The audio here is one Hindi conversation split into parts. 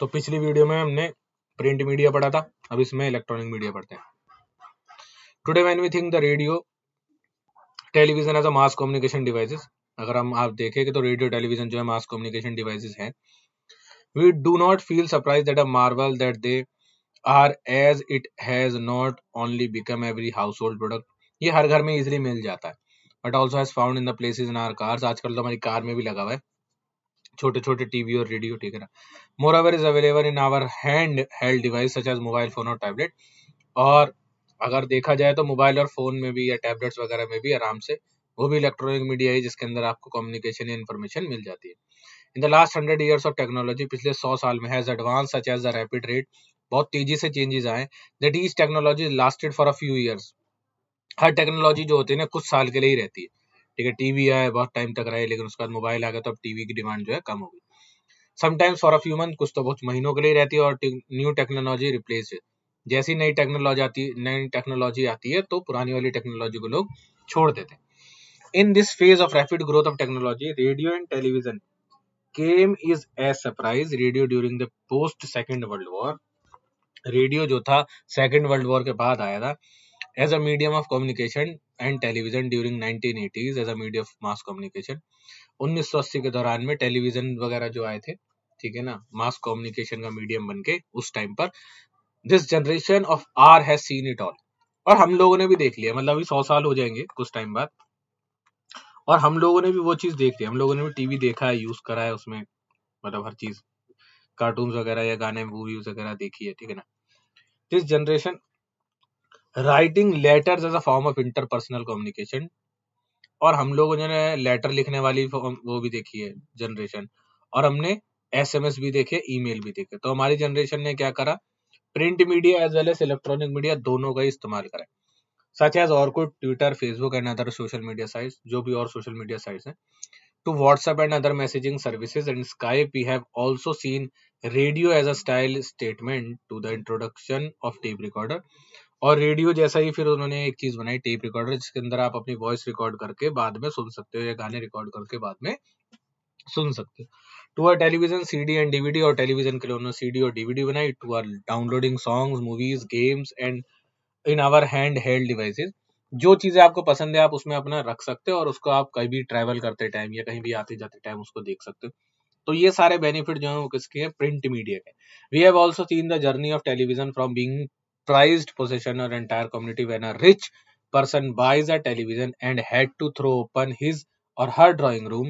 तो पिछली वीडियो में हमने प्रिंट मीडिया पढ़ा था, अब इसमें इलेक्ट्रॉनिक मीडिया पढ़ते हैं। Today when we think the radio television as a mass communication devices, अगर हम आप देखें तो रेडियो टेलीविजन जो है मास कम्युनिकेशन डिवाइसेस हैं, we do not feel surprise that a marvel that they are as it has not only become every household product. ये हर घर में इजिली मिल जाता है, but also has found in the places in our cars. आजकल तो हमारी कार में भी लगा हुआ है छोटे छोटे टीवी और रेडियो, ठीक है ना। Moreover is available in our hand held device such as mobile phone और टैबलेट। और अगर देखा जाए तो मोबाइल और फोन में भी या टैबलेट्स वगैरह में भी आराम से वो भी इलेक्ट्रॉनिक मीडिया है जिसके अंदर आपको कम्युनिकेशन या इन्फॉर्मेशन मिल जाती है। In the last 100 years of technology, पिछले 100 साल में has advance such as the rapid rate, बहुत तेजी से चेंजेस आए, that each technology lasted for a few years. हर टेक्नोलॉजी जो होती है ना कुछ साल के लिए ही रहती है, ठीक है। टीवी आया बहुत टाइम तक रहे, लेकिन उसके बाद मोबाइल आ गया तो अब टीवी की डिमांड जो है कम हो गई। Sometimes for a few month, कुछ तो बहुत महीनों के लिए रहती है, और न्यू टेक्नोलॉजी रिप्लेस इट। जैसी नई टेक्नोलॉजी आती है तो पुरानी वाली टेक्नोलॉजी को लोग छोड़ देते हैं। In this phase of rapid growth of technology, radio and television came is as surprise. Radio during the post second world war, radio जो था सेकेंड वर्ल्ड वॉर के बाद आया था as a medium of communication, and television during 1980s as a medium of mass communication. 1980 के दौरान में टेलीविजन वगैरह जो आए थे, ठीक है ना, मास कम्युनिकेशन का मीडियम बन के उस टाइम पर। This generation of our has seen it all, और हम लोगों ने भी देख लिया, मतलब अभी 100 साल हो जाएंगे कुछ टाइम बाद, और हम लोगों ने भी वो चीज देख ली, हम लोगों ने भी टीवी देखा है, यूज करा है उसमें, मतलब हर चीज, कार्टून वगैरह या गाने मूवीज वगैरह देखी है, ठीक है ना। This generation writing letters as a form of interpersonal communication, और हम लोगों ने लेटर लिखने वाली वो भी देखी है जनरेशन, और हमने एसएमएस भी देखे, ईमेल भी देखे। तो हमारी जनरेशन ने क्या करा, print media as well as electronic media दोनों का ही इस्तेमाल करा, such as Orkut, Twitter, Facebook and other social media sites, जो भी और सोशल मीडिया साइट्स हैं, to WhatsApp and other messaging services and Skype. We have also seen radio as a style statement to the introduction of tape recorder. और रेडियो जैसा ही फिर उन्होंने एक चीज बनाई, टेप रिकॉर्डर, जिसके अंदर आप अपनी वॉइस रिकॉर्ड करके बाद में सुन सकते हो, या गाने रिकॉर्ड करके बाद में सुन सकते हो। To our television, CD and DVD, और टेलीविजन के लिए उन्होंने सीडी और डीवीडी बनाई। To our downloading songs, movies, games and in our hand held devices, जो चीजें आपको पसंद है आप उसमें अपना रख सकते हो, और उसको आप कहीं भी ट्रैवल करते टाइम या कहीं भी आते जाते टाइम उसको देख सकते हो। तो ये सारे बेनिफिट जो है वो किसके हैं, प्रिंट मीडिया के। We have also seen the journey of television from being prized possession or entire community when a rich person buys a television and had to throw open his or her drawing room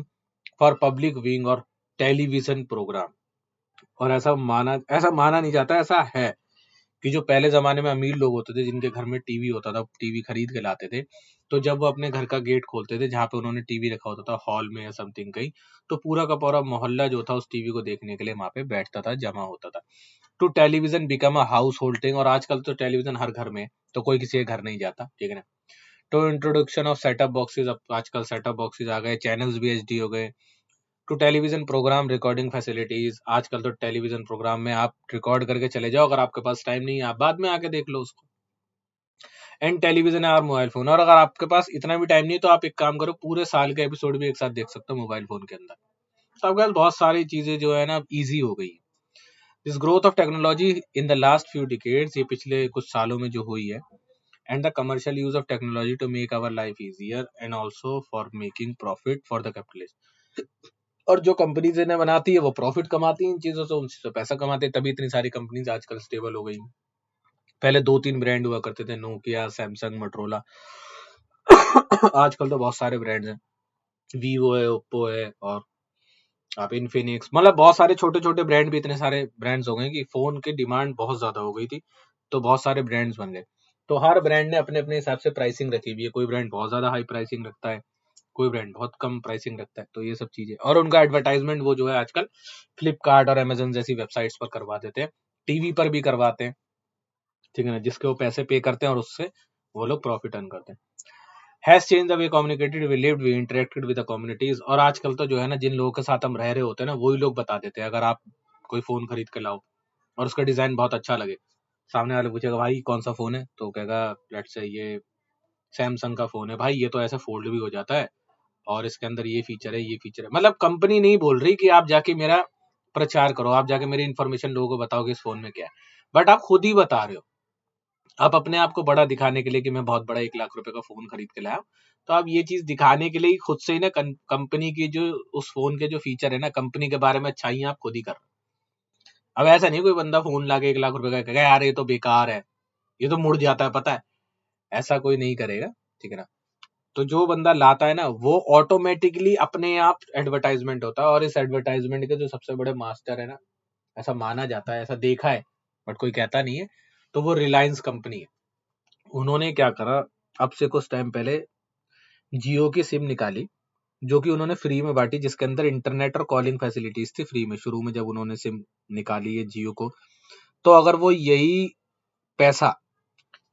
for public viewing or television program। और ऐसा माना नहीं जाता, ऐसा है कि जो पहले जमाने में अमीर लोग होते थे जिनके घर में टीवी होता था, टीवी खरीद के लाते थे, तो जब वो अपने घर का गेट खोलते थे जहाँ पे उन्होंने टीवी रखा होता था, हॉल में या समथिंग कहीं, तो पूरा का पूरा मोहल्ला जो था उस टीवी को देखने के लिए वहां पे बैठता था, जमा होता था। To television become a household thing, और आजकल तो टेलीविजन हर घर में, तो कोई किसी के घर नहीं जाता, ठीक है ना। तो इंट्रोडक्शन ऑफ सेटअप बॉक्सेस, अब आजकल सेटअप बॉक्सेस आ गए, चैनल्स भी एचडी हो गए। To television program recording facilities, आजकल तो टेलीविजन प्रोग्राम में आप रिकॉर्ड करके चले जाओ, अगर आपके पास टाइम नहीं है आप बाद में आके देख लो उसको। एंड टेलीविजन है और मोबाइल फोन, और अगर आपके पास इतना भी टाइम नहीं है तो आप एक काम करो, पूरे साल के एपिसोड भी एक साथ देख सकते हो मोबाइल फोन के अंदर। तो आपके पास बहुत सारी चीजें जो है ना इजी हो गई। This growth of technology in the last few decades, ये पिछले कुछ सालों में जो हुई है, and the commercial use of technology to make our life easier and also for making profit for the capitalist. और जो कंपनीज इन्हें बनाती है वो प्रॉफिट कमाती है इन चीजों से, उनसे पैसा कमाते हैं, तभी इतनी सारी कंपनीज आजकल स्टेबल हो गई। पहले 2-3 ब्रांड हुआ करते थे, नोकिया, सैमसंग, मोटरोला। आजकल तो बहुत सारे ब्रांड्स हैं, वीवो है, ओप्पो है, और आप इन्फिनिक्स, मतलब बहुत सारे छोटे छोटे ब्रांड भी, इतने सारे ब्रांड्स हो गए कि फोन की डिमांड बहुत ज्यादा हो गई थी, तो बहुत सारे ब्रांड्स बन गए। तो हर ब्रांड ने अपने अपने हिसाब से प्राइसिंग रखी हुई है, कोई ब्रांड बहुत ज्यादा हाई प्राइसिंग रखता है, कोई ब्रांड बहुत कम प्राइसिंग रखता है। तो ये सब चीजें, और उनका एडवर्टाइजमेंट वो जो है आजकल फ्लिपकार्ट और अमेजन जैसी वेबसाइट्स पर करवा देते हैं, टीवी पर भी करवाते हैं, ठीक है ना, जिसके वो पैसे पे करते हैं और उससे वो लोग प्रॉफिट अर्न करते हैं। Has change the way communicated, we lived, we interacted with the communities, और आजकल तो जो है ना जिन लोगों के साथ हम रह रहे होते हैं ना वही लोग बता देते हैं। अगर आप कोई फोन खरीद के लाओ और उसका डिजाइन बहुत अच्छा लगे, सामने वाले पूछेगा भाई कौन सा फोन है, तो कहेगा लेट्स से ये सैमसंग का फोन है भाई, ये तो ऐसे फोल्ड भी हो जाता है और इसके अंदर ये फीचर है, ये फीचर है। मतलब कंपनी नहीं बोल रही कि आप जाके मेरा प्रचार करो, आप जाके मेरी इन्फॉर्मेशन लोगों को बताओ कि इस फोन में क्या है, बट आप खुद ही बता रहे हो। आप अपने आप को बड़ा दिखाने के लिए कि मैं बहुत बड़ा 1 लाख रुपए का फोन खरीद के लाया हूं, तो आप ये चीज दिखाने के लिए खुद से ही ना कंपनी की जो उस फोन के जो फीचर है ना, कंपनी के बारे में अच्छाई आप खुद ही कर रहे हो। अब ऐसा नहीं कोई बंदा फोन लाके 1 लाख रुपए का कहेगा यार ये तो बेकार है, ये तो मुड़ जाता है, पता है, ऐसा कोई नहीं करेगा, ठीक है ना। तो जो बंदा लाता है ना वो ऑटोमेटिकली अपने आप एडवर्टाइजमेंट होता है, और इस एडवर्टाइजमेंट के जो सबसे बड़े मास्टर है ना, ऐसा माना जाता है, ऐसा देखा है बट कोई कहता नहीं है, तो वो रिलायंस कंपनी है। उन्होंने क्या करा, अब से कुछ टाइम पहले जियो की सिम निकाली, जो कि उन्होंने फ्री में बांटी, जिसके अंदर इंटरनेट और कॉलिंग फैसिलिटीज थी फ्री में, शुरू में जब उन्होंने सिम निकाली है जियो को। तो अगर वो यही पैसा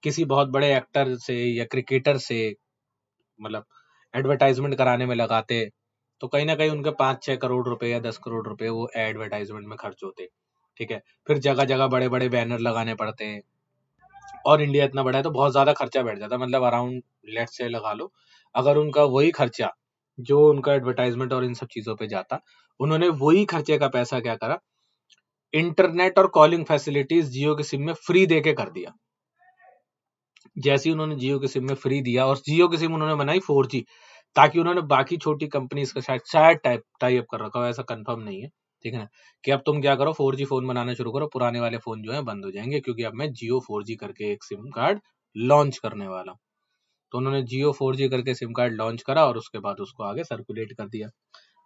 किसी बहुत बड़े एक्टर से या क्रिकेटर से मतलब एडवर्टाइजमेंट कराने में लगाते, तो कहीं ना कहीं उनके 5-6 करोड़ रुपए या 10 करोड़ रुपए वो एडवर्टाइजमेंट में खर्च होते, ठीक है। फिर जगह जगह बड़े बड़े बैनर लगाने पड़ते हैं, और इंडिया इतना बड़ा है तो बहुत ज्यादा खर्चा बैठ जाता है, मतलब अराउंड लेट से लगा लो, अगर उनका वही खर्चा जो उनका एडवर्टाइजमेंट और इन सब चीजों पे जाता, उन्होंने वही खर्चे का पैसा क्या करा, इंटरनेट और कॉलिंग फैसिलिटीज जियो के सिम में फ्री देके कर दिया। जैसे ही उन्होंने जियो की सिम में फ्री दिया, और जियो की सिम उन्होंने बनाई 4G, ताकि उन्होंने बाकी छोटी कंपनीज का शायद टाई अप कर रखा हो, ऐसा कंफर्म नहीं है, ठीक है ना, कि अब तुम क्या करो 4G फोन बनाना शुरू करो, पुराने वाले फोन जो है बंद हो जाएंगे, क्योंकि अब मैं जियो 4G करके एक सिम कार्ड लॉन्च करने वाला हूं। तो उन्होंने जियो 4G करके सिम कार्ड लॉन्च करा और उसके बाद उसको आगे सर्कुलेट कर दिया।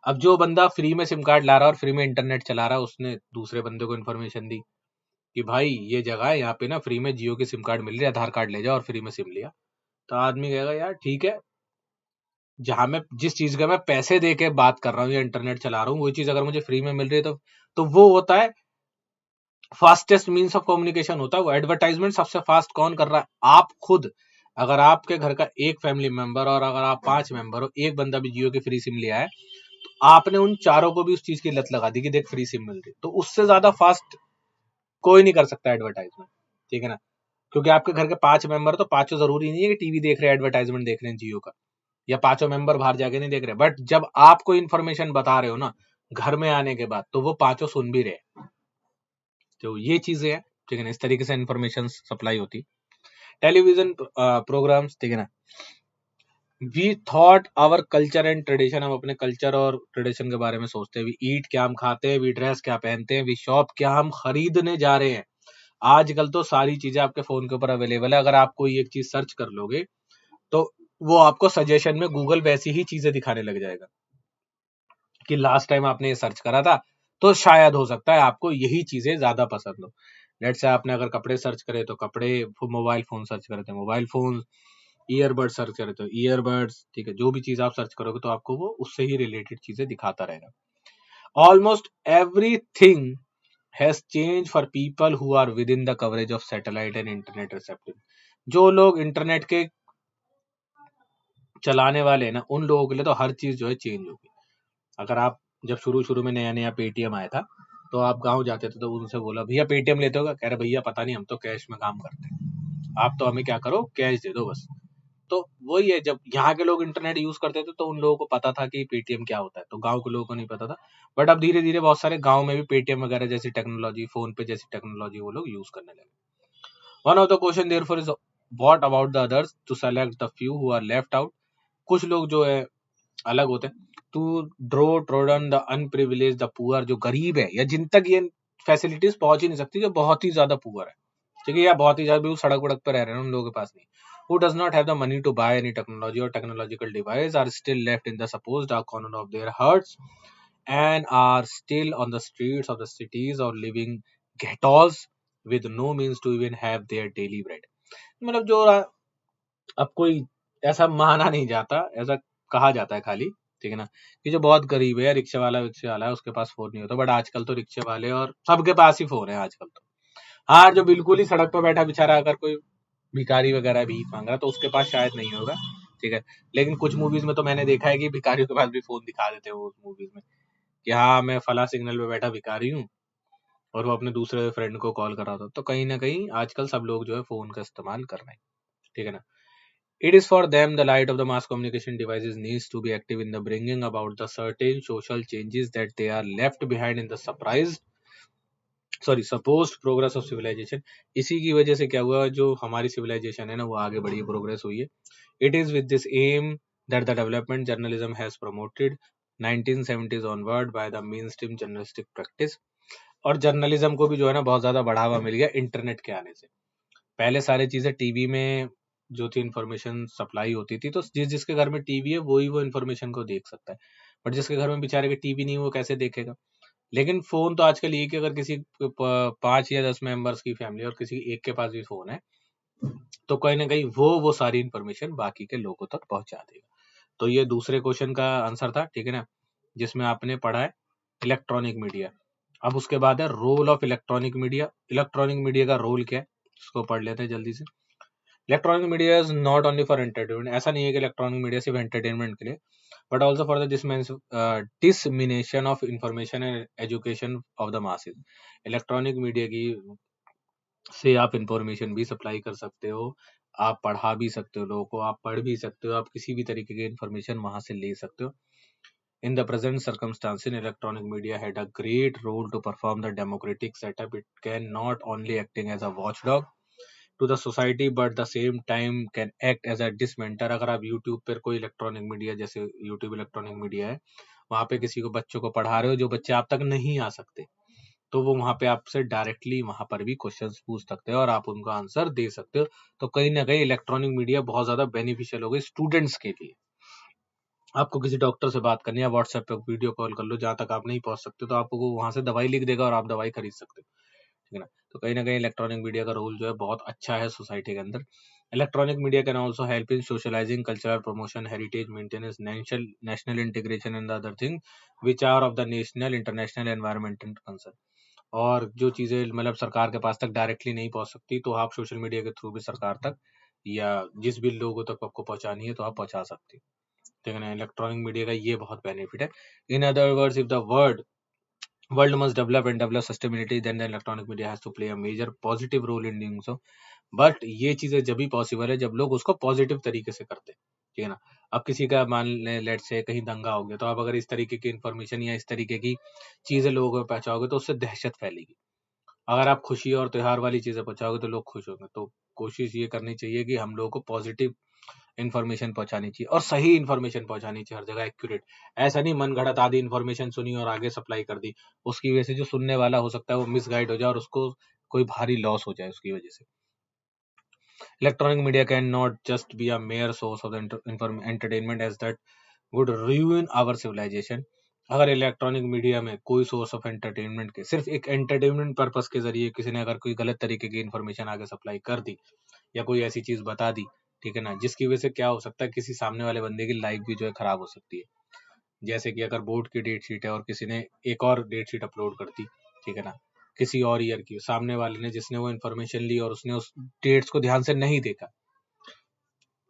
अब जो बंदा फ्री में सिम कार्ड ला रहा है और फ्री में इंटरनेट चला रहा है, उसने दूसरे बंदे को इन्फॉर्मेशन दी कि भाई ये जगह है, यहाँ पे ना फ्री में जियो की सिम कार्ड मिल रही है, आधार कार्ड ले जाओ और फ्री में सिम लिया। तो आदमी कहेगा यार ठीक है, जहां मैं जिस चीज का मैं पैसे दे के बात कर रहा हूँ या इंटरनेट चला रहा हूँ, वही चीज अगर मुझे फ्री में मिल रही है तो वो होता है फास्टेस्ट मीन्स ऑफ कम्युनिकेशन होता है वो। एडवर्टाइजमेंट सबसे फास्ट कौन कर रहा है, आप खुद। अगर आपके घर का एक फैमिली मेंबर और अगर आप 5 मेंबर हो, एक बंदा भी जियो की फ्री सिम लिया है, तो आपने उन चारों को भी उस चीज की लत लगा दी कि देख फ्री सिम मिल रही, तो उससे ज्यादा फास्ट कोई नहीं कर सकता एडवर्टाइजमेंट, ठीक है ना। क्योंकि आपके घर के 5 मेंबर, तो पांचों जरूरी नहीं है कि टीवी देख रहे हैं एडवर्टाइजमेंट देख रहे हैं जियो का, या पांचों मेंबर बाहर जाके नहीं देख रहे, बट जब आप कोई इन्फॉर्मेशन बता रहे हो ना घर में आने के बाद, तो वो पांचों सुन भी रहे। तो ये चीजें हैं, ठीक है ना, इस तरीके से इन्फॉर्मेशन सप्लाई होती। टेलीविजन प्रोग्राम्स, ठीक है ना, we thought our culture and tradition, हम अपने कल्चर और ट्रेडिशन के बारे में सोचते हैं। वी ईट क्या हम खाते हैं, वी ड्रेस क्या पहनते हैं, वी शॉप क्या हम खरीदने जा रहे हैं। आजकल तो सारी चीजें आपके फोन के ऊपर अवेलेबल है, अगर आप कोई एक चीज सर्च कर लोगे तो वो आपको सजेशन में गूगल वैसी ही चीजें दिखाने लग जाएगा कि लास्ट टाइम आपने ये सर्च करा था, तो शायद हो सकता है आपको यही चीजें ज्यादा पसंद हो। लेट से आपने अगर कपड़े सर्च करे तो कपड़े, मोबाइल फोन सर्च करे तो मोबाइल फोन, ईयरबड सर्च करे तो ईयरबड्स, ठीक है, जो भी चीज आप सर्च करोगे तो आपको वो उससे ही रिलेटेड चीजें दिखाता रहेगा। Almost everything has change for people who are within the coverage of satellite and internet receptive. जो लोग इंटरनेट के चलाने वाले हैं ना, उन लोगों के लिए तो हर चीज जो है चेंज होगी। अगर आप जब शुरू शुरू में नया नया पेटीएम आया था, तो आप गांव जाते थे तो उनसे बोला भैया पेटीएम लेते हो क्या, कह रहे भैया पता नहीं, हम तो कैश में काम करते हैं, आप तो हमें क्या करो कैश दे दो बस। तो वही है, जब यहाँ के लोग इंटरनेट यूज करते थे तो उन लोगों को पता था कि पेटीएम क्या होता है, तो गांव के लोगों को नहीं पता था। बट अब धीरे धीरे बहुत सारे गांव में भी पेटीएम वगैरह जैसी टेक्नोलॉजी, फोन पे जैसी टेक्नोलॉजी वो लोग यूज करने लगे। One of the question therefore is what about the others to select the few who are left out. कुछ लोग जो है अलग होते हैं, to draw trodden the unprivileged the poor, जो गरीब है या जिन तक ये फैसिलिटीज पहुंच ही नहीं सकती, जो बहुत ही ज्यादा पुअर है, ठीक है, या बहुत ही ज्यादा सड़क वड़क पर रह रहे हैं, उन लोगों के पास नहीं। Who does not have the money to buy any technology or technological device are still left in the supposed dark corner of their hearts and are still on the streets of the cities or living ghettos with no means to even have their daily bread। मतलब जो अब कोई ऐसा माना नहीं जाता, ऐसा कहा जाता है खाली, ठीक है ना, कि जो बहुत गरीब है, रिक्शे वाला है, उसके पास फोन नहीं होता, बट आजकल तो रिक्शे वाले और सबके पास ही फोन है आजकल तो। हाँ, जो बिल्कुल ही सड़क पर बैठा बेचारा अगर कोई भिखारी वगैरह भीख मांग रहा तो उसके पास शायद नहीं होगा, ठीक है। लेकिन कुछ मूवीज में तो मैंने देखा है कि भिखारियों के पास भी फोन दिखा देते हैं वो उस मूवीज में, कि हाँ मैं फला सिग्नल पे बैठा भिखारी हूँ, और वो अपने दूसरे फ्रेंड को कॉल कर रहा था। तो कहीं ना कहीं आजकल सब लोग जो है फोन का इस्तेमाल कर रहे हैं, ठीक है ना। It is for them the light of the mass communication devices needs to be active in the bringing about the certain social changes that they are left behind in the supposed progress of civilization. इसी की वजह से क्या हुआ, जो हमारी civilization है ना वो आगे बढ़ी, progress हुई है. It is with this aim that the development journalism has promoted 1970s onward by the mainstream journalistic practice. और जर्नलिज्म को भी जो है ना बहुत ज्यादा बढ़ावा मिल गया इंटरनेट के आने से. पहले सारी चीजें टीवी में जो थी इन्फॉर्मेशन सप्लाई होती थी, तो जिसके घर में टीवी है वही वो इन्फॉर्मेशन को देख सकता है, बट जिसके घर में बेचारे के टीवी नहीं वो कैसे देखेगा. लेकिन फोन तो आजकल ये कि अगर किसी 5 या 10 मेंबर्स की फैमिली और किसी एक के पास भी फोन है तो कहीं ना कहीं वो सारी इन्फॉर्मेशन बाकी के लोगों तक पहुंचा देगा. तो ये दूसरे क्वेश्चन का आंसर था, ठीक है ना, जिसमें आपने पढ़ा है इलेक्ट्रॉनिक मीडिया. अब उसके बाद है role of electronic media. Electronic media का रोल क्या है इसको पढ़ लेते हैं जल्दी से. Electronic media is not only for entertainment. ऐसा नहीं है कि इलेक्ट्रॉनिक मीडिया सिर्फ एंटरटेनमेंट के लिए, but also for the dissemination of information and education of the masses. Electronic media की से आप इंफॉर्मेशन भी सप्लाई कर सकते हो, आप पढ़ा भी सकते हो लोगों को, आप पढ़ भी सकते हो, आप किसी भी तरीके की इंफॉर्मेशन वहां से ले सकते हो. In the present circumstances, electronic media had a great role to perform the democratic setup. It can not only acting as a watchdog to the society, but the same time can act as a dismentor. अगर आप YouTube पर कोई इलेक्ट्रॉनिक मीडिया, जैसे YouTube इलेक्ट्रॉनिक मीडिया है, वहां पे किसी को बच्चों को पढ़ा रहे हो जो बच्चे आप तक नहीं आ सकते, तो वो वहां पे आपसे डायरेक्टली वहां पर भी क्वेश्चंस पूछ सकते हो और आप उनका आंसर दे सकते हो. तो कहीं ना कहीं इलेक्ट्रॉनिक मीडिया बहुत ज्यादा बेनिफिशियल हो गई स्टूडेंट्स के लिए. आपको किसी डॉक्टर से बात करनी है, व्हाट्सएप पे वीडियो कॉल कर लो, जहां तक आप नहीं पहुंच सकते तो आपको वहां से दवाई लिख देगा और आप दवाई खरीद सकते हो, ठीक है ना. तो कहीं ना कहीं इलेक्ट्रॉनिक मीडिया का रोल जो है बहुत अच्छा है सोसाइटी के अंदर. Electronic media can also help in socialising, cultural promotion, heritage maintenance, national integration and other thing which are of the national international environmental concern. और जो चीजें मतलब सरकार के पास तक डायरेक्टली नहीं पहुंच सकती, तो आप सोशल मीडिया के थ्रू भी सरकार तक या जिस भी लोगों तक आपको पहुंचानी है तो आप पहुंचा सकते हो, ठीक है ना. इलेक्ट्रॉनिक मीडिया का ये बहुत बेनिफिट है. In other words, if the world must develop sustainability, then the electronic media has to play a major positive role in doing so. But ये चीजें जब भी पॉसिबल है जब लोग उसको पॉजिटिव तरीके से करते हैं, ठीक है ना. अब किसी का मान लेट से कहीं दंगा हो गया, तो आप अगर इस तरीके की इन्फॉर्मेशन या इस तरीके की चीजें लोगों को पहुंचाओगे तो उससे दहशत फैलेगी. अगर आप खुशी और त्योहार वाली चीजें पहुंचाओगे तो लोग खुश होंगे. तो कोशिश ये करनी चाहिए कि हम लोगों को पॉजिटिव इन्फॉर्मेशन पहुंचानी चाहिए और सही इन्फॉर्मेशन पहुंचानी चाहिए, हर जगह एक्यूरेट. ऐसा नहीं मन घड़त आधी इन्फॉर्मेशन सुनी और आगे सप्लाई कर दी, उसकी वजह से जो सुनने वाला हो सकता है वो मिसगाइड हो जाए और उसको कोई भारी लॉस हो जाए उसकी वजह से. Electronic media can not just be a mere source of entertainment as that would ruin our civilisation. अगर इलेक्ट्रॉनिक मीडिया में कोई सोर्स ऑफ एंटरटेनमेंट के सिर्फ एक एंटरटेनमेंट पर्पस के जरिए किसी ने अगर कोई गलत तरीके की इन्फॉर्मेशन आगे सप्लाई कर दी या कोई ऐसी चीज बता दी, ठीक है ना, जिसकी वजह से क्या हो सकता है किसी सामने वाले बंदे की लाइफ भी जो है खराब हो सकती है. जैसे कि अगर बोर्ड की डेट शीट है और किसी ने एक और डेट शीट अपलोड कर दी, ठीक है ना, किसी और ईयर की, सामने वाले ने जिसने वो इन्फॉर्मेशन ली और उसने उस डेट्स को ध्यान से नहीं देखा,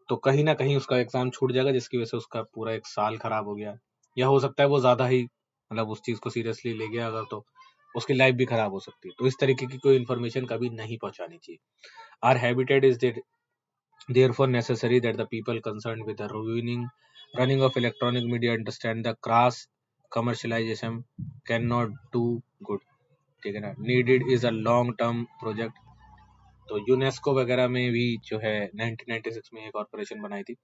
तो कहीं ना कहीं उसका एग्जाम छूट जाएगा जिसकी वजह से उसका पूरा एक साल खराब हो गया. या हो सकता है वो ज्यादा ही मतलब उस चीज को सीरियसली ले गया अगर, तो उसकी लाइफ भी खराब हो सकती है. तो इस तरीके की कोई इन्फॉर्मेशन कभी नहीं पहुंचानी चाहिए. Our habitat is therefore necessary that the people concerned with the running of electronic media understand the crass commercialization cannot do good, ठीक है ना. needed is a long term project. तो यूनेस्को वगैरह में भी जो है 1996 में एक कॉर्पोरेशन बनाई थी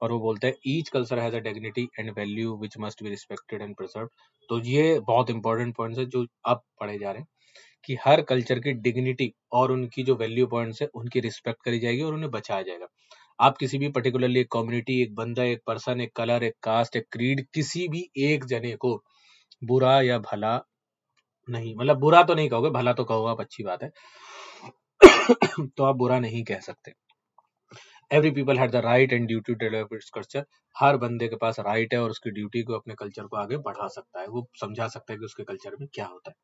और वो बोलता है each culture has a dignity and value which must be respected and preserve. तो ये बहुत इंपॉर्टेंट पॉइंट्स है जो अब पढ़े जा रहे हैं कि हर कल्चर की डिग्निटी और उनकी जो वैल्यू पॉइंट्स है उनकी रिस्पेक्ट करी जाएगी और उन्हें बचाया जाएगा. आप किसी भी पर्टिकुलरली एक कम्युनिटी, एक बंदा, एक पर्सन, एक कलर, एक कास्ट, एक क्रीड, किसी भी एक जने को बुरा या भला नहीं, मतलब बुरा तो नहीं कहोगे, भला तो कहोगे आप, अच्छी बात है. तो आप बुरा नहीं कह सकते. Every people had the right and duty to develop its culture. हर बंदे के पास राइट है और उसकी ड्यूटी को अपने कल्चर को आगे बढ़ा सकता है, वो समझा सकता है कि उसके कल्चर में क्या होता है.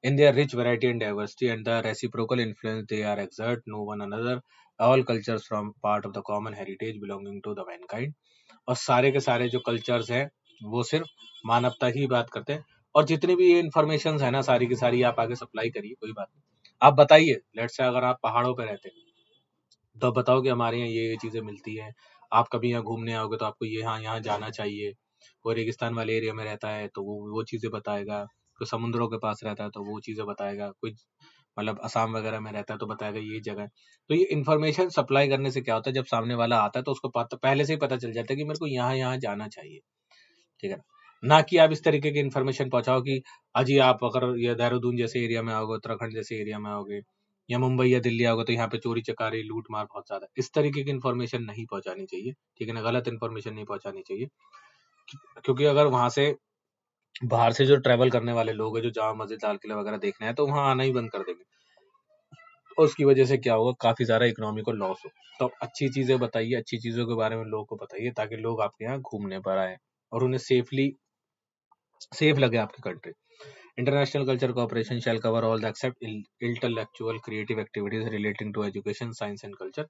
In their rich variety and diversity and the reciprocal influence they are exert no one another, all cultures from part of the common heritage belonging to the mankind. और सारे के सारे जो कल्चर्स हैं वो सिर्फ मानवता ही बात करते हैं. और जितनी भी ये इन्फॉर्मेशन है ना सारी की सारी आप आगे सप्लाई करिए, कोई बात नहीं. आप बताइए, लेट्स से अगर आप पहाड़ों पे रहते हैं तो आप बताओ कि हमारे यहाँ ये चीज़ें मिलती हैं, आप कभी यहाँ घूमने आओगे तो आपको ये यहाँ जाना चाहिए। वो रेगिस्तान वाले एरिया में रहता है तो वो चीज़ें बताएगा, कोई समुद्रों के पास रहता है तो वो चीज़ें बताएगा, कोई मतलब असम वगैरह में रहता है तो बताएगा ये जगह है। तो ये इन्फॉर्मेशन सप्लाई करने से क्या होता है, जब सामने वाला आता है तो उसको पहले से ही पता चल जाता है कि मेरे को यहाँ जाना चाहिए, ठीक है ना। ना कि आप इस तरीके की इन्फॉर्मेशन पहुंचाओ कि अजी आप अगर ये देहरादून जैसे एरिया में आओगे, उत्तराखंड जैसे एरिया में आओगे, या मुंबई या दिल्ली आओगे तो यहाँ पे चोरी चकारी लूट मार बहुत ज्यादा, इस तरीके की इन्फॉर्मेशन नहीं पहुंचानी चाहिए, ठीक है ना। गलत इन्फॉर्मेशन नहीं पहुंचानी चाहिए, क्योंकि अगर वहां से बाहर से जो ट्रैवल करने वाले लोग हैं, जो जामा मस्जिद लाल किला वगैरह देखना है, तो वहां आना ही बंद कर देंगे, और उसकी वजह से क्या होगा, काफी सारा इकोनॉमी को लॉस हो। तो अच्छी चीजें बताइए, अच्छी चीजों के बारे में लोगों को बताइए, ताकि लोग आपके यहाँ घूमने पर आए और उन्हें सेफ लगे आपकी country. International culture cooperation shall cover all the except intellectual creative activities relating to education, science and culture.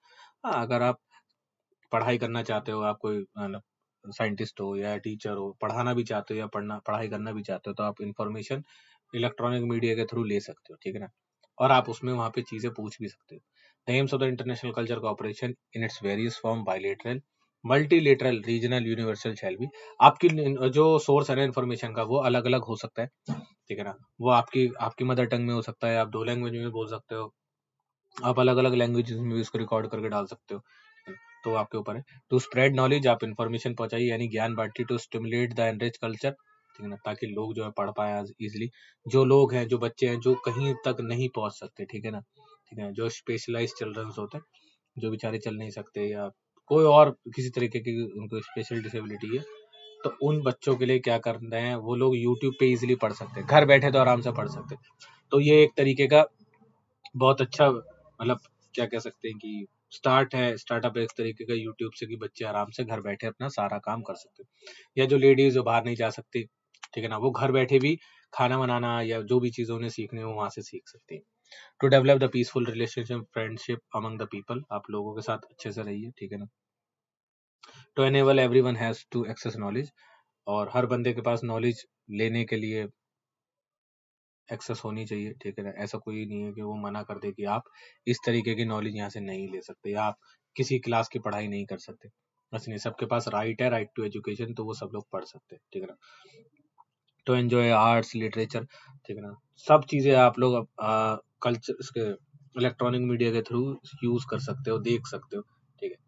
अगर आप पढ़ाई करना चाहते हो, आप कोई साइंटिस्ट हो या टीचर हो, पढ़ाना भी चाहते हो या पढ़ाई करना भी चाहते हो, तो आप इंफॉर्मेशन इलेक्ट्रॉनिक मीडिया के थ्रू ले सकते हो, ठीक है ना। और आप उसमें वहाँ पे चीजें पूछ भी सकते हो। The AIIMS of the international culture cooperation in its various form, bilateral, multilateral, regional, universal shall be. आपकी जो सोर्स है ना इन्फॉर्मेशन का, वो अलग अलग हो सकता है, ठीक है ना। वो आपकी आपकी मदर टंग में हो सकता है, आप 2 लैंग्वेज में बोल सकते हो, आप अलग अलग लैंग्वेजेस में भी उसको रिकॉर्ड करके डाल सकते हो, तो आपके ऊपर है। टू स्प्रेड नॉलेज, आप इन्फॉर्मेशन पहुंचाइए, यानी ज्ञान बांटिए। To stimulate the enrich culture, ठीक है ना, ताकि लोग जो है पढ़ पाए इजिली। जो लोग हैं, जो बच्चे हैं, जो कहीं तक नहीं पहुंच सकते, ठीक है ना, ठीक है, जो स्पेशलाइज चिल्ड्रंस होते हैं, जो बेचारे चल नहीं सकते या कोई और किसी तरीके की उनको स्पेशल डिसेबिलिटी है, तो उन बच्चों के लिए क्या कर रहे हैं, वो लोग यूट्यूब पे इजिली पढ़ सकते हैं, घर बैठे तो आराम से पढ़ सकते हैं। तो ये एक तरीके का बहुत अच्छा, मतलब क्या कह सकते हैं कि स्टार्टअप है एक तरीके का यूट्यूब से, कि बच्चे आराम से घर बैठे अपना सारा काम कर सकते हैं। या जो लेडीज जो बाहर नहीं जा सकती, ठीक है ना, वो घर बैठे भी खाना बनाना या जो भी चीजें उन्हें सीखनी हो वहां से सीख सकती है। To develop the peaceful relationship friendship among the people, आप लोगों के साथ अच्छे से रहिए, ठीक है ना। To enable everyone has to access knowledge, और हर बंदे के पास नॉलेज लेने के लिए एक्सेस होनी चाहिए, ठीक है ना। ऐसा कोई नहीं है कि वो मना कर दे कि आप इस तरीके की नॉलेज यहाँ से नहीं ले सकते, या आप किसी क्लास की पढ़ाई नहीं कर सकते। ऐसे नहीं, सबके पास राइट है, राइट टू एजुकेशन, तो वो सब लोग पढ़ सकते हैं, ठीक है ना। टू एंजॉय आर्ट्स लिटरेचर, ठीक है ना, सब चीज़ें आप लोग कल्चर इसके इलेक्ट्रॉनिक मीडिया के थ्रू यूज कर सकते हो, देख सकते हो, ठीक है।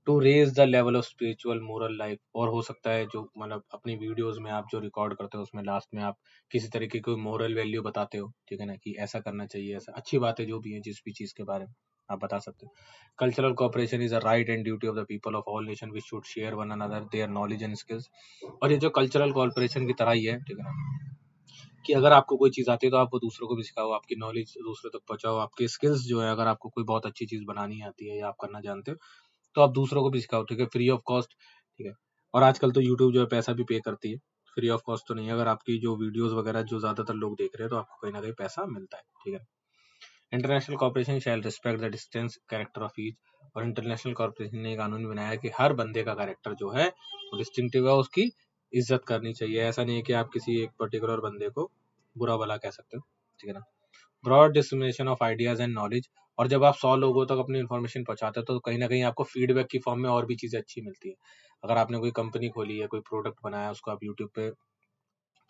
To raise the level of spiritual moral life, और हो सकता है जो मतलब अपनी वीडियोस में आप जो रिकॉर्ड करते हो उसमें लास्ट में आप किसी तरीके की मोरल वैल्यू बताते हो, ठीक है ना, कि ऐसा करना चाहिए, ऐसा अच्छी बातें जो भी है जिस भी चीज़ के बारे में आप बता सकते हो। Cultural cooperation is a right and duty of the people of all nation which should share one another their knowledge and skills. और ये जो कल्चरल कोऑपरेशन की तरह ही है, ठीक है ना, कि अगर आपको कोई चीज़ आती है तो आप वो दूसरों को भी सिखाओ, आपकी नॉलेज दूसरों तक पहुंचाओ, आपके स्किल्स जो है, अगर आपको कोई बहुत अच्छी चीज़ बनानी आती है या आप करना जानते हो, तो आप दूसरों को भी सिखाओ, ठीक है, फ्री ऑफ कॉस्ट, ठीक है। और आजकल तो यूट्यूब जो है पैसा भी पे करती है, फ्री ऑफ कॉस्ट तो नहीं है। अगर आपकी जो वीडियोस वगैरह जो ज्यादातर लोग देख रहे हैं तो आपको कहीं ना कहीं पैसा मिलता है, ठीक है। International corporation shall respect the distance character of each, और इंटरनेशनल कॉर्पोरेशन ने कानून बनाया है कि हर बंदे का कैरेक्टर जो है वो डिस्टिंक्टिव है, उसकी इज्जत करनी चाहिए। ऐसा नहीं है कि आप किसी एक पर्टिकुलर बंदे को बुरा भला कह सकते हो, ठीक है ना। Broad distribution of ideas and knowledge, और जब आप 100 लोगों तक अपनी इन्फॉर्मेशन पहुंचाते हो तो कहीं ना कहीं आपको फीडबैक की फॉर्म में और भी चीज़ें अच्छी मिलती है। अगर आपने कोई कंपनी खोली है, कोई प्रोडक्ट बनाया, उसको आप यूट्यूब पे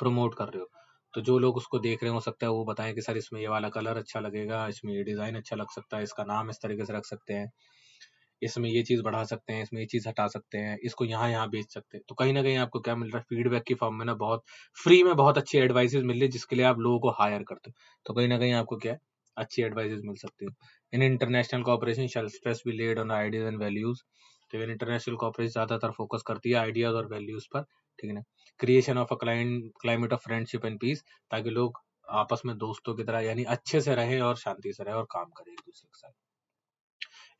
प्रमोट कर रहे हो, तो जो लोग उसको देख रहे हो सकता है वो बताएं कि सर इसमें ये वाला कलर अच्छा लगेगा, इसमें ये डिज़ाइन अच्छा लग सकता है, इसका नाम इस तरीके से रख सकते हैं, इसमें ये चीज़ बढ़ा सकते हैं, इसमें ये चीज़ हटा सकते हैं, इसको यहाँ यहाँ बेच सकते हैं। तो कहीं ना कहीं आपको क्या मिल रहा है, फीडबैक की फॉर्म में ना, बहुत फ्री में बहुत अच्छी एडवाइसेज मिल रही है, जिसके लिए आप लोगों को हायर करते हो। तो कहीं ना कहीं आपको क्या है, अच्छी एडवाइसेज मिल सकती है। In international cooperation shall stress be laid on ideas and values, तो इंटरनेशनल कॉपरेशन ज़्यादातर फोकस करती है आइडियाज और वैल्यूज पर, ठीक है ना। Creation of a climate of friendship and peace, ताकि लोग आपस में दोस्तों की तरह यानी अच्छे से रहे और शांति से रहे और काम करें एक दूसरे के साथ।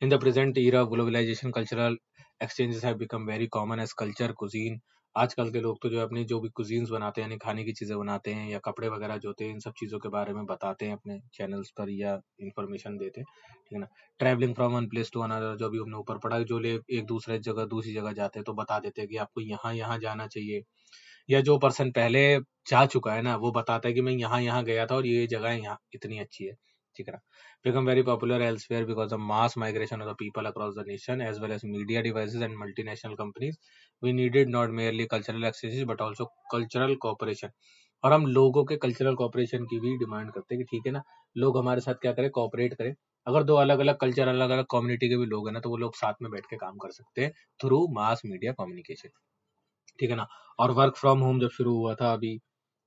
In the present era of globalization, cultural exchanges have become very common as culture, cuisine. आजकल के लोग तो जो है अपनी जो भी कुजीन्स बनाते हैं, यानी खाने की चीज़ें बनाते हैं या कपड़े वगैरह जो होते हैं, इन सब चीज़ों के बारे में बताते हैं अपने चैनल्स पर या इन्फॉर्मेशन देते हैं, ठीक है ना। Travelling from one place to another, जो भी हमने ऊपर पढ़ा, जो लोग एक दूसरी जगह जाते हैं तो बता देते हैं कि आपको यहाँ यहाँ जाना चाहिए। या जो पर्सन पहले जा चुका है ना, वो बताता है कि मैं यहाँ यहाँ गया था और ये जगह यहाँ इतनी अच्छी है, ठीक है ना। Become very popular elsewhere because the mass migration of the people across the nation as well as media devices and multinational companies. We needed not merely cultural exchanges but also cultural cooperation. और हम लोगों के कल्चरल कॉपरेशन की भी डिमांड करते हैं कि ठीक है ना, लोग हमारे साथ क्या करें, कॉपरेट करें। अगर दो अलग अलग कल्चर, अलग अलग कम्युनिटी के भी लोग हैं ना, तो वो लोग साथ में बैठ के काम कर सकते हैं थ्रू मास मीडिया कम्युनिकेशन। ठीक है ना। और वर्क फ्रॉम होम जब शुरू हुआ था, अभी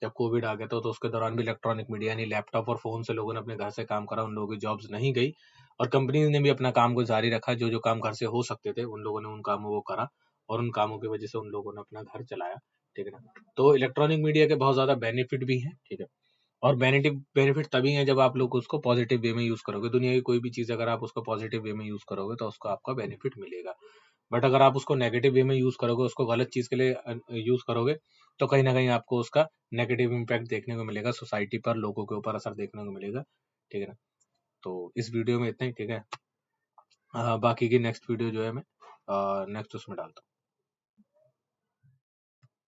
जब कोविड आ गया था, तो उसके दौरान भी इलेक्ट्रॉनिक मीडिया यानी लैपटॉप और फोन से लोगों ने अपने घर से काम करा, उन लोगों की जॉब्स नहीं गई और कंपनीज ने भी अपना काम को जारी रखा। जो जो काम घर से हो सकते थे उन लोगों ने उन कामों को करा और उन कामों की वजह से उन लोगों ने अपना घर चलाया। ठीक है ना। तो इलेक्ट्रॉनिक मीडिया के बहुत ज्यादा बेनिफिट भी हैं। ठीक है। और बेनिफिट तभी है जब आप लोग उसको पॉजिटिव वे में यूज करोगे। दुनिया की कोई भी चीज अगर आप उसको पॉजिटिव वे में यूज करोगे तो उसको आपका बेनिफिट मिलेगा। बट अगर आप उसको नेगेटिव वे में यूज करोगे, उसको गलत चीज के लिए यूज करोगे, तो कहीं ना कहीं आपको उसका नेगेटिव इम्पैक्ट देखने को मिलेगा, सोसाइटी पर, लोगों के ऊपर असर देखने को मिलेगा। ठीक है ना। तो इस वीडियो में इतना ही। ठीक है। बाकी की नेक्स्ट वीडियो जो है मैं नेक्स्ट उसमें डालता हूँ।